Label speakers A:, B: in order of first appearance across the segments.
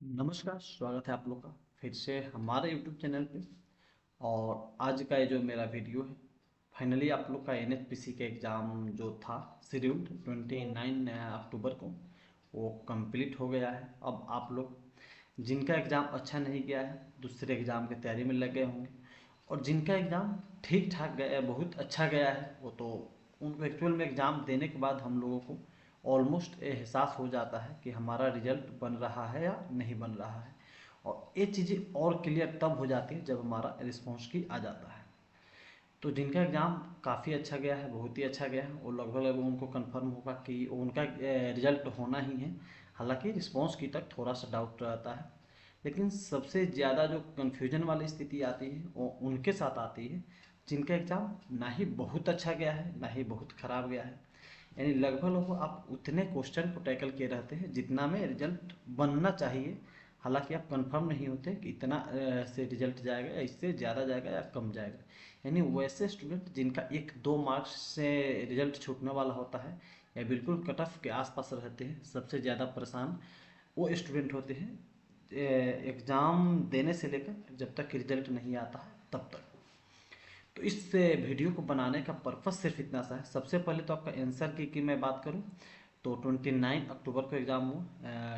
A: नमस्कार, स्वागत है आप लोग का फिर से हमारे यूट्यूब चैनल पे। और आज का ये जो मेरा वीडियो है, फाइनली आप लोग का एनएचपीसी का एग्ज़ाम जो था शेड्यूल्ड 29 अक्टूबर को, वो कंप्लीट हो गया है। अब आप लोग जिनका एग्ज़ाम अच्छा नहीं गया है दूसरे एग्ज़ाम की तैयारी में लग गए होंगे, और जिनका एग्ज़ाम ठीक ठाक गया, बहुत अच्छा गया है, वो तो उनको एक्चुअल में एग्ज़ाम देने के बाद हम लोगों को ऑलमोस्ट एहसास हो जाता है कि हमारा रिजल्ट बन रहा है या नहीं बन रहा है। और ये चीज़ें और क्लियर तब हो जाती है जब हमारा रिस्पॉन्स की आ जाता है। तो जिनका एग्ज़ाम काफ़ी अच्छा गया है, बहुत ही अच्छा गया है, वो लगभग लगभग उनको कंफर्म होगा कि उनका रिजल्ट होना ही है। हालांकि रिस्पॉन्स की तक थोड़ा सा डाउट रहता है, लेकिन सबसे ज़्यादा जो कन्फ्यूजन वाली स्थिति आती है वो उनके साथ आती है जिनका एग्ज़ाम ना ही बहुत अच्छा गया है ना ही बहुत ख़राब गया है। यानी लगभग लगभग आप उतने क्वेश्चन को टैकल किए रहते हैं जितना में रिजल्ट बनना चाहिए। हालांकि आप कंफर्म नहीं होते कि इतना से रिजल्ट जाएगा या इससे ज़्यादा जाएगा या कम जाएगा। यानी वैसे स्टूडेंट जिनका 1-2 मार्क्स से रिजल्ट छूटने वाला होता है या बिल्कुल कट ऑफ के आसपास रहते हैं, सबसे ज़्यादा परेशान वो स्टूडेंट होते हैं एग्ज़ाम देने से लेकर जब तक रिजल्ट नहीं आता है तब तक। तो इस वीडियो को बनाने का पर्पस सिर्फ इतना सा है। सबसे पहले तो आपका आंसर की मैं बात करूं तो 29 अक्टूबर को एग्ज़ाम हुआ,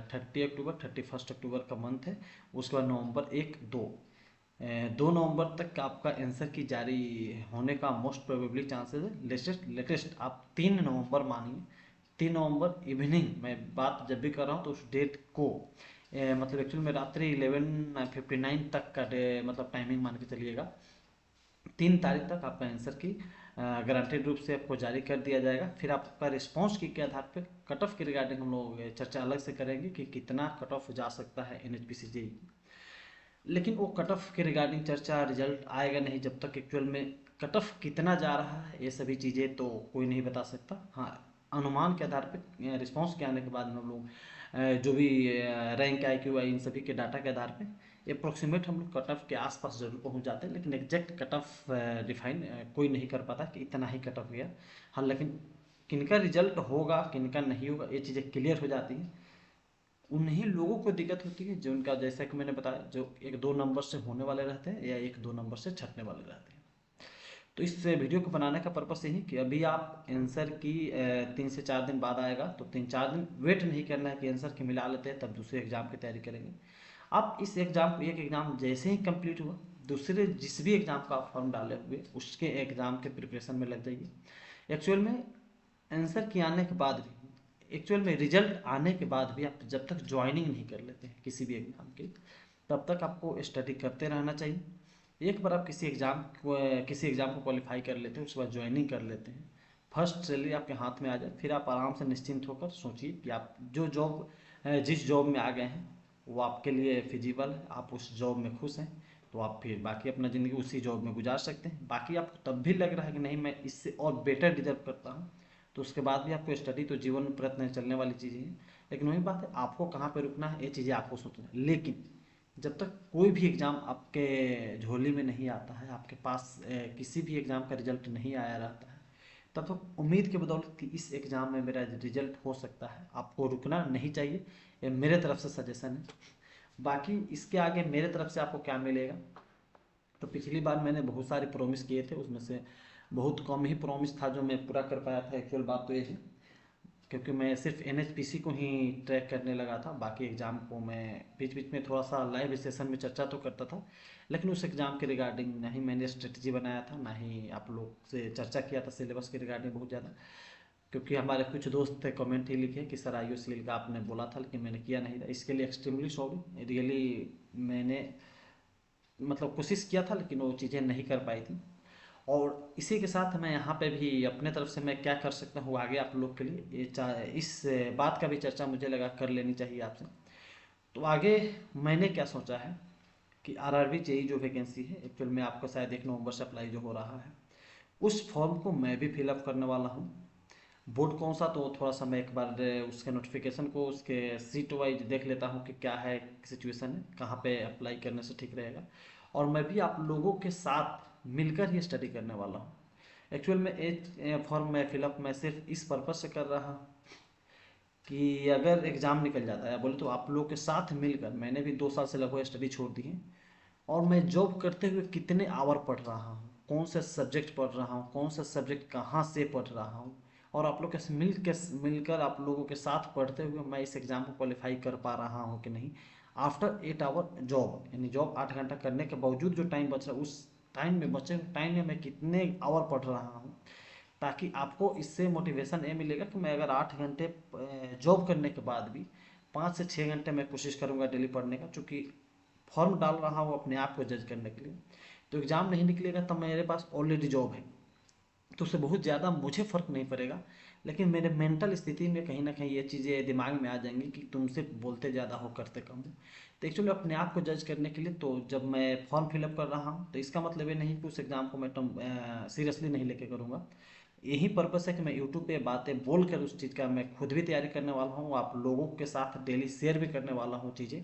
A: 30 अक्टूबर 31 अक्टूबर का मंथ है। उसके बाद नवंबर 1-2 नवंबर तक आपका आंसर की जारी होने का मोस्ट प्रोबेबली चांसेस है। लेटेस्ट लेटेस्ट आप 3 नवंबर मानिए, 3 नवंबर इवनिंग मैं बात जब भी कर रहा हूँ तो उस डेट को मतलब एक्चुअल में रात्रि 11:59 तक का मतलब टाइमिंग मान के चलिएगा। 3 तारीख तक आपका आंसर की गारंटेड रूप से आपको जारी कर दिया जाएगा। फिर आपका रिस्पांस की के आधार पर कट ऑफ के रिगार्डिंग हम लोग चर्चा अलग से करेंगे कि कितना कट ऑफ जा सकता है एनएचपीसी जेई। लेकिन वो कट ऑफ के रिगार्डिंग चर्चा रिजल्ट आएगा नहीं जब तक एक्चुअल में कट ऑफ कितना जा रहा है ये सभी चीज़ें तो कोई नहीं बता सकता। हाँ, अनुमान के आधार पर रिस्पांस के आने के बाद में हम लोग जो भी रैंक आई क्यू आई इन सभी के डाटा के आधार पे अप्रोक्सीमेट हम लोग कट ऑफ के आसपास जरूर पहुंच जाते हैं, लेकिन एग्जैक्ट कट ऑफ डिफाइन कोई नहीं कर पाता कि इतना ही कट ऑफ गया। हाँ, लेकिन किनका रिजल्ट होगा किनका नहीं होगा ये चीज़ें क्लियर हो जाती हैं। उन्हीं लोगों को दिक्कत होती है जो उनका, जैसा कि मैंने बताया, जो 1-2 नंबर से होने वाले रहते हैं या 1-2 नंबर से छटने वाले रहते हैं। तो इस वीडियो को बनाने का पर्पस यही कि अभी आप आंसर की 3 से 4 दिन बाद आएगा, तो 3-4 दिन वेट नहीं करना है कि आंसर की मिला लेते हैं तब दूसरे एग्जाम की तैयारी करेंगे। आप इस एग्जाम को, एक एग्जाम जैसे ही कंप्लीट हुआ, दूसरे जिस भी एग्जाम का आप फॉर्म डाले हुए उसके एग्जाम के प्रिपरेशन में लग जाइए। एक्चुअल में आंसर की आने के बाद भी, एक्चुअल में रिजल्ट आने के बाद भी आप जब तक ज्वाइनिंग नहीं कर लेते हैं किसी भी एग्जाम की, तब तक आपको स्टडी करते रहना चाहिए। एक बार आप किसी एग्ज़ाम को क्वालिफाई कर लेते हैं, उसके बाद ज्वाइनिंग कर लेते हैं, फर्स्ट सैलरी आपके हाथ में आ जाए, फिर आप आराम से निश्चिंत होकर सोचिए कि आप जो जॉब, जिस जॉब में आ गए हैं वो आपके लिए फिजिबल है, आप उस जॉब में खुश हैं, तो आप फिर बाकी अपना ज़िंदगी उसी जॉब में गुजार सकते हैं। बाकी आपको तब भी लग रहा है कि नहीं मैं इससे और बेटर डिजर्व करता हूँ, तो उसके बाद भी आपको स्टडी तो जीवन में प्रयत्न चलने वाली चीज़ें हैं। लेकिन वही बात है, आपको कहाँ पर रुकना है ये चीज़ें आपको सोचना है। लेकिन जब तक कोई भी एग्ज़ाम आपके झोली में नहीं आता है, आपके पास किसी भी एग्ज़ाम का रिजल्ट नहीं आया रहता है, तब तक उम्मीद के बदौलत कि इस एग्ज़ाम में मेरा रिजल्ट हो सकता है, आपको रुकना नहीं चाहिए। ये मेरे तरफ से सजेशन है। बाकी इसके आगे मेरे तरफ से आपको क्या मिलेगा, तो पिछली बार मैंने बहुत सारे प्रॉमिस किए थे, उसमें से बहुत कम ही प्रॉमिस था जो मैं पूरा कर पाया था। एक्चुअल बात तो ये है, क्योंकि मैं सिर्फ एनएचपीसी को ही ट्रैक करने लगा था, बाकी एग्ज़ाम को मैं बीच बीच में थोड़ा सा लाइव सेशन में चर्चा तो करता था, लेकिन उस एग्ज़ाम के रिगार्डिंग ना ही मैंने स्ट्रेटजी बनाया था ना ही आप लोग से चर्चा किया था सिलेबस के रिगार्डिंग बहुत ज़्यादा। क्योंकि हमारे कुछ दोस्त थे कमेंट ही लिखे कि सर IOCL का आपने बोला था लेकिन मैंने किया नहीं था, इसके लिए एक्सट्रीमली सॉरी। रियली मैंने मतलब कोशिश किया था लेकिन वो चीज़ें नहीं कर पाई थी। और इसी के साथ मैं यहाँ पे भी अपने तरफ से मैं क्या कर सकता हूँ आगे आप लोग के लिए, इस बात का भी चर्चा मुझे लगा कर लेनी चाहिए आपसे। तो आगे मैंने क्या सोचा है कि RRB जेई जो वैकेंसी है, एक्चुअल में आपका शायद 1 नवंबर से अप्लाई जो हो रहा है, उस फॉर्म को मैं भी फिलअप करने वाला हूँ। बोर्ड कौन सा तो थोड़ा सा मैं एक बार उसके नोटिफिकेशन को उसके सीट वाइज देख लेता हूँ कि क्या है सिचुएशन है, कहाँ पे अप्लाई करने से ठीक रहेगा। और मैं भी आप लोगों के साथ मिलकर ही स्टडी करने वाला हूँ। एक्चुअल में एज फॉर्म मैं फिलअप मैं सिर्फ इस पर्पज़ से कर रहा हूँ कि अगर एग्ज़ाम निकल जाता है, बोले तो आप लोग के साथ मिलकर मैंने भी 2 साल से लगभग स्टडी छोड़ दी है, और मैं जॉब करते हुए कितने आवर पढ़ रहा हूँ, कौन सा सब्जेक्ट पढ़ रहा हूँ, कौन सा सब्जेक्ट कहाँ से पढ़ रहा हूँ, और आप लोग के मिलकर आप लोगों के साथ पढ़ते हुए मैं इस एग्ज़ाम को क्वालिफाई कर पा रहा हूँ कि नहीं। आफ्टर 8 आवर जॉब, यानी जॉब 8 घंटा करने के बावजूद जो टाइम बच रहा है, उस टाइम में बचे टाइम में मैं कितने आवर पढ़ रहा हूँ, ताकि आपको इससे मोटिवेशन ये मिलेगा कि मैं अगर 8 घंटे जॉब करने के बाद भी 5 से 6 घंटे मैं कोशिश करूंगा डेली पढ़ने का, चूँकि फॉर्म डाल रहा हूँ अपने आप को जज करने के लिए। तो एग्ज़ाम नहीं निकलेगा तब मेरे पास ऑलरेडी जॉब है, तो उससे बहुत ज़्यादा मुझे फ़र्क नहीं पड़ेगा, लेकिन मेरे मेंटल स्थिति में कहीं ना कहीं ये चीज़ें दिमाग में आ जाएंगी कि तुमसे बोलते ज़्यादा हो करते कम हो। तो एक्चुअली अपने आप को जज करने के लिए, तो जब मैं फॉर्म फिलअप कर रहा हूँ तो इसका मतलब ये नहीं कि उस एग्ज़ाम को मैं सीरियसली नहीं लेके करूँगा। यही पर्पस है कि मैं यूट्यूब पे बातें बोल कर उस चीज़ का मैं खुद भी तैयारी करने वाला हूँ, आप लोगों के साथ डेली शेयर भी करने वाला हूँ चीज़ें।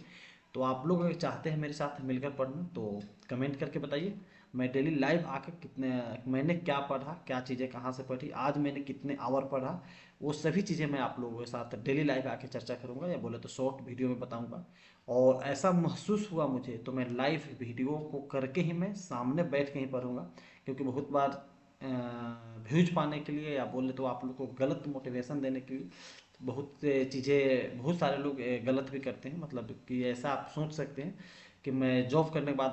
A: तो आप लोग अगर चाहते हैं मेरे साथ मिलकर पढ़ना तो कमेंट करके बताइए। मैं डेली लाइव आकर कितने मैंने क्या पढ़ा, क्या चीज़ें कहाँ से पढ़ी, आज मैंने कितने आवर पढ़ा, वो सभी चीज़ें मैं आप लोगों के साथ डेली लाइव आके चर्चा करूँगा, या बोले तो शॉर्ट वीडियो में बताऊँगा। और ऐसा महसूस हुआ मुझे तो मैं लाइव वीडियो को करके ही मैं सामने बैठ के ही पढ़ूँगा, क्योंकि बहुत बार व्यूज पाने के लिए, या बोले तो आप लोग को गलत मोटिवेशन देने के लिए बहुत से चीज़ें, बहुत सारे लोग गलत भी करते हैं। मतलब कि ऐसा आप सोच सकते हैं कि मैं जॉब करने के बाद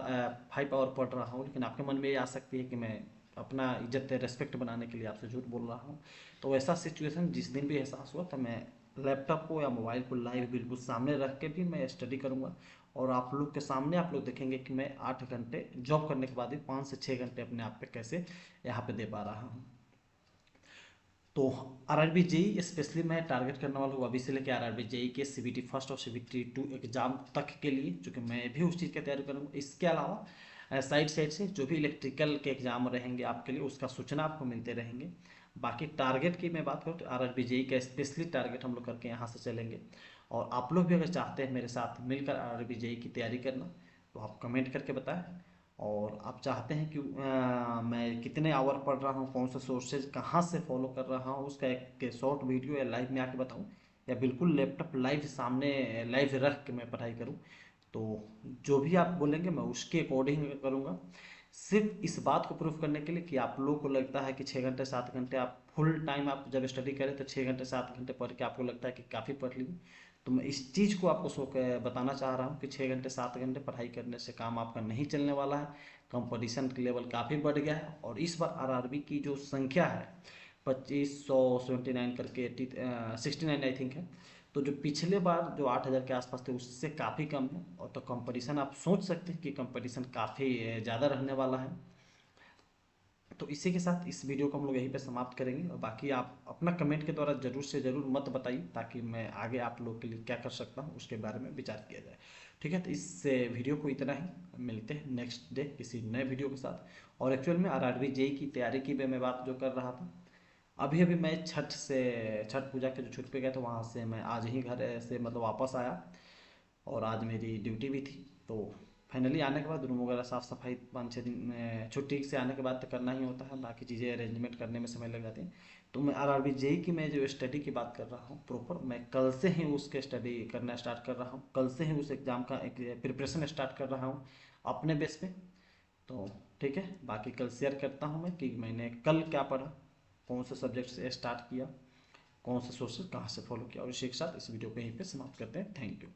A: 5 आवर पढ़ रहा हूँ, लेकिन आपके मन में ये आ सकती है कि मैं अपना इज्जत रेस्पेक्ट बनाने के लिए आपसे झूठ बोल रहा हूँ। तो ऐसा सिचुएशन जिस दिन भी एहसास हुआ तो मैं लैपटॉप को या मोबाइल को लाइव बिल्कुल सामने रख के भी मैं स्टडी करूँगा, और आप लोग के सामने आप लोग देखेंगे कि मैं 8 घंटे जॉब करने के बाद भी 5 से 6 घंटे अपने आप पे कैसे यहाँ पे दे पा रहा हूँ। तो आरआरबी जेई स्पेशली मैं टारगेट करने वाला हूँ अभी से लेकर आरआरबी जेई के सीबीटी फर्स्ट और सीबीटी टू एग्जाम तक के लिए, क्योंकि मैं भी उस चीज़ की तैयारी करूँगा। इसके अलावा साइड साइड से जो भी इलेक्ट्रिकल के एग्जाम रहेंगे आपके लिए, उसका सूचना आपको मिलते रहेंगे। बाकी टारगेट की मैं बात करूँ तो आरआरबी जेई का स्पेशली टारगेट हम लोग करके यहाँ से चलेंगे। और आप लोग भी अगर चाहते हैं मेरे साथ मिलकर आरआरबी जेई की तैयारी करना तो आप कमेंट करके बताएं। और आप चाहते हैं कि मैं कितने आवर पढ़ रहा हूँ, कौन सा सोर्सेज कहाँ से फॉलो कर रहा हूँ, उसका एक शॉर्ट वीडियो या लाइव में आके बताऊँ, या बिल्कुल लैपटॉप लाइव सामने लाइव रख के मैं पढ़ाई करूँ, तो जो भी आप बोलेंगे मैं उसके अकॉर्डिंग करूँगा। सिर्फ इस बात को प्रूफ करने के लिए कि आप लोगों को लगता है कि 6 घंटे 7 घंटे आप फुल टाइम आप जब स्टडी करें तो 6 घंटे 7 घंटे पढ़ के आपको लगता है कि काफ़ी पढ़ लिए, तो मैं इस चीज़ को आपको बताना चाह रहा हूँ कि 6 घंटे 7 घंटे पढ़ाई करने से काम आपका नहीं चलने वाला है। कंपटीशन लेवल काफ़ी बढ़ गया है, और इस बार आरआरबी की जो संख्या है 2579 करके 69 आई थिंक है, तो जो पिछले बार जो 8,000 के आसपास थे उससे काफ़ी कम है, और तो कंपटीशन आप सोच सकते हैं कि कंपटीशन काफ़ी ज़्यादा रहने वाला है। तो इसी के साथ इस वीडियो को हम लोग यहीं पे समाप्त करेंगे, और बाकी आप अपना कमेंट के द्वारा जरूर से जरूर मत बताइए, ताकि मैं आगे आप लोग के लिए क्या कर सकता हूँ उसके बारे में विचार किया जाए। ठीक है, तो इस वीडियो को इतना ही, मिलते हैं नेक्स्ट डे किसी नए वीडियो के साथ। और एक्चुअल में आरआरबी जेई की तैयारी की मैं बात जो कर रहा था, अभी अभी मैं छठ पूजा के जो छुट्टी पे गया था वहाँ से मैं आज ही घर से मतलब वापस आया, और आज मेरी ड्यूटी भी थी। तो फाइनली आने के बाद रूम वगैरह साफ़ सफाई 5-6 दिन छुट्टी से आने के बाद तो करना ही होता है, बाकी चीज़ें अरेंजमेंट करने में समय लग जाती हैं। तो मैं आरआरबी जेई की मैं जो स्टडी की बात कर रहा हूँ प्रॉपर, मैं कल से ही उसके स्टडी करना स्टार्ट कर रहा हूँ, कल से ही उस एग्ज़ाम का एक प्रिपरेशन स्टार्ट कर रहा हूँ अपने बेस पे। तो ठीक है, बाकी कल शेयर करता हूँ मैं कि मैंने कल क्या पढ़ा, कौन से सब्जेक्ट से स्टार्ट किया, कौन से सोर्सेज कहाँ से फॉलो किया, और इसी के साथ इस वीडियो को यहीं पे समाप्त करते हैं। Thank you.